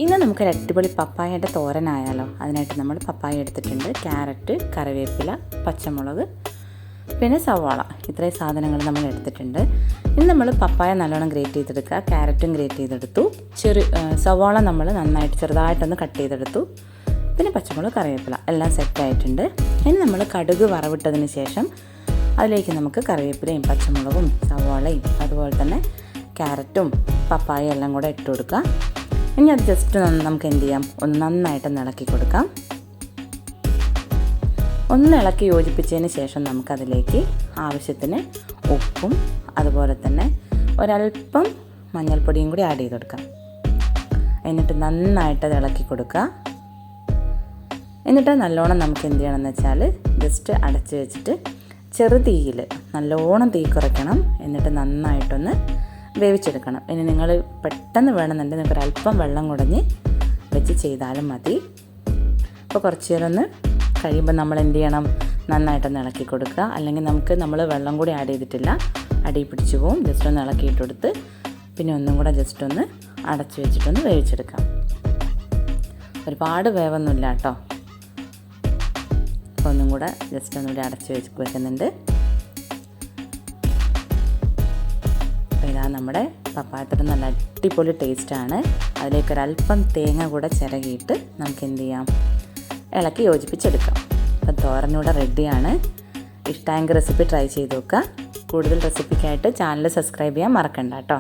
ഇന്ന് നമുക്കൊരു അടിപൊളി പപ്പായയുടെ തോരനായാലോ. അതിനായിട്ട് നമ്മൾ പപ്പായ എടുത്തിട്ടുണ്ട്, ക്യാരറ്റ്, കറിവേപ്പില, പച്ചമുളക്, പിന്നെ സവാള. ഇത്രയും സാധനങ്ങൾ നമ്മൾ എടുത്തിട്ടുണ്ട്. ഇനി നമ്മൾ പപ്പായ നല്ലോണം ഗ്രേറ്റ് ചെയ്തെടുക്കുക. ക്യാരറ്റും ഗ്രേറ്റ് ചെയ്തെടുത്തു. സവാള നമ്മൾ നന്നായിട്ട് ചെറുതായിട്ടൊന്ന് കട്ട് ചെയ്തെടുത്തു. പിന്നെ പച്ചമുളക്, കറിവേപ്പില എല്ലാം സെറ്റായിട്ടുണ്ട്. ഇനി നമ്മൾ കടുക് വറവിട്ടതിന് ശേഷം അതിലേക്ക് നമുക്ക് കറിവേപ്പിലയും പച്ചമുളകും സവാളയും അതുപോലെ തന്നെ ക്യാരറ്റും പപ്പായ എല്ലാം കൂടെ ഇട്ട് കൊടുക്കുക. ഇനി അത് ജസ്റ്റ് നമുക്ക് എന്ത് ചെയ്യാം, ഒന്ന് നന്നായിട്ട് ഇളക്കി കൊടുക്കാം. ഒന്ന് ഇളക്കി യോജിപ്പിച്ചതിന് ശേഷം നമുക്കതിലേക്ക് ആവശ്യത്തിന് ഉപ്പും അതുപോലെ തന്നെ ഒരല്പം മഞ്ഞൾപ്പൊടിയും കൂടി ആഡ് ചെയ്ത് കൊടുക്കാം. എന്നിട്ട് നന്നായിട്ട് അത് ഇളക്കി കൊടുക്കുക. എന്നിട്ട് നല്ലോണം നമുക്ക് എന്ത് ചെയ്യണമെന്ന് വെച്ചാൽ ജസ്റ്റ് അടച്ച് വെച്ചിട്ട് ചെറുതീയിൽ നല്ലോണം തീ കുറയ്ക്കണം. എന്നിട്ട് നന്നായിട്ടൊന്ന് വേവിച്ചെടുക്കണം. ഇനി നിങ്ങൾ പെട്ടെന്ന് വേണമെന്നുണ്ടെങ്കിൽ നിങ്ങൾക്ക് ഒരല്പം വെള്ളം കുടഞ്ഞ് വെച്ച് ചെയ്താലും മതി. അപ്പോൾ കുറച്ച് നേരം ഒന്ന് കഴിയുമ്പോൾ നമ്മൾ എന്ത് ചെയ്യണം, നന്നായിട്ടൊന്ന് ഇളക്കി കൊടുക്കുക. അല്ലെങ്കിൽ നമ്മൾ വെള്ളം കൂടി ആഡ് ചെയ്തിട്ടില്ല, അടി പിടിച്ചു പോവും. ജസ്റ്റ് ഒന്ന് ഇളക്കിയിട്ട് കൊടുത്ത് പിന്നെ ഒന്നും കൂടെ ജസ്റ്റ് ഒന്ന് അടച്ച് വെച്ചിട്ടൊന്ന് വേവിച്ചെടുക്കാം. ഒരുപാട് വേവൊന്നുമില്ല കേട്ടോ. അപ്പോൾ ഒന്നും കൂടെ ജസ്റ്റ് ഒന്നുകൂടി അടച്ച് വെക്കുന്നുണ്ട്. അപ്പോൾ ഇതാ നമ്മുടെ പപ്പായത്തോട് നല്ല അടിപൊളി ടേസ്റ്റാണ്. അതിലേക്കൊരല്പം തേങ്ങ കൂടെ ചിരകിയിട്ട് നമുക്ക് എന്ത് ചെയ്യാം, ഇളക്കി യോജിപ്പിച്ചെടുക്കാം. അപ്പം തോരനൂടെ റെഡിയാണ്. ഇഷ്ടമായെങ്കിൽ റെസിപ്പി ട്രൈ ചെയ്ത് നോക്കുക. കൂടുതൽ റെസിപ്പിക്കായിട്ട് ചാനൽ സബ്സ്ക്രൈബ് ചെയ്യാൻ മറക്കണ്ട കേട്ടോ.